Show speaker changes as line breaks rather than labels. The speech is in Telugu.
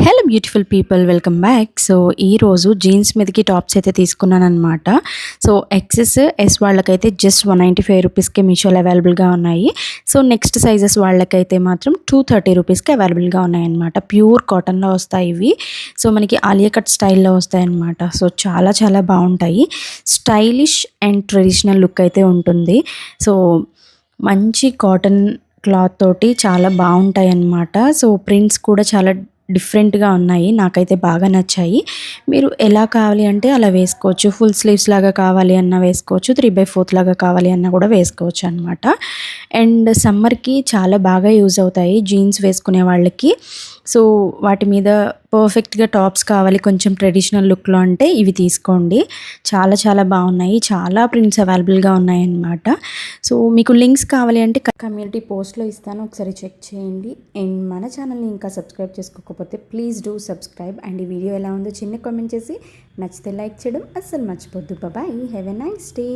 Hello beautiful people, welcome back. So ఈరోజు జీన్స్ మీదకి టాప్స్ అయితే తీసుకున్నాను అనమాట. సో ఎక్సెస్ ఎస్ వాళ్ళకైతే జస్ట్ 195 రూపీస్కి మీషోలో అవైలబుల్గా ఉన్నాయి. సో నెక్స్ట్ సైజెస్ వాళ్ళకైతే మాత్రం 230 రూపీస్కి అవైలబుల్గా ఉన్నాయన్నమాట. ప్యూర్ కాటన్లో వస్తాయి ఇవి. సో మనకి ఆలియా కట్ స్టైల్లో వస్తాయి అన్నమాట. సో చాలా చాలా బాగుంటాయి. స్టైలిష్ అండ్ ట్రెడిషనల్ లుక్ అయితే ఉంటుంది. సో మంచి కాటన్ క్లాత్ తోటి చాలా బాగుంటాయి అన్నమాట. సో ప్రింట్స్ కూడా చాలా డిఫరెంట్‌గా ఉన్నాయి. నాకైతే బాగా నచ్చాయి. మీరు ఎలా కావాలి అంటే అలా వేసుకోవచ్చు. ఫుల్ స్లీవ్స్ లాగా కావాలి అన్నా వేసుకోవచ్చు. 3/4 లాగా కావాలి అన్నా కూడా వేసుకోవచ్చు అనమాట. అండ్ సమ్మర్‌కి చాలా బాగా యూజ్ అవుతాయి జీన్స్ వేసుకునే వాళ్ళకి. సో వాటి మీద పర్ఫెక్ట్‌గా టాప్స్ కావాలి కొంచెం ట్రెడిషనల్ లుక్‌లో అంటే ఇవి తీసుకోండి. చాలా చాలా బాగున్నాయి. చాలా ప్రింట్స్ అవైలబుల్‌గా ఉన్నాయన్నమాట. సో మీకు లింక్స్ కావాలి అంటే కమ్యూనిటీ పోస్ట్‌లో ఇస్తాను, ఒకసారి చెక్ చేయండి. అండ్ మన ఛానల్ని ఇంకా సబ్స్క్రైబ్ చేసుకోకపోతే ప్లీజ్ డూ సబ్స్క్రైబ్. అండ్ ఈ వీడియో ఎలా ఉందో చిన్న కామెంట్ చేసి నచ్చితే లైక్ చేయడం అస్సలు మర్చిపోద్దు. Bye, have a nice day.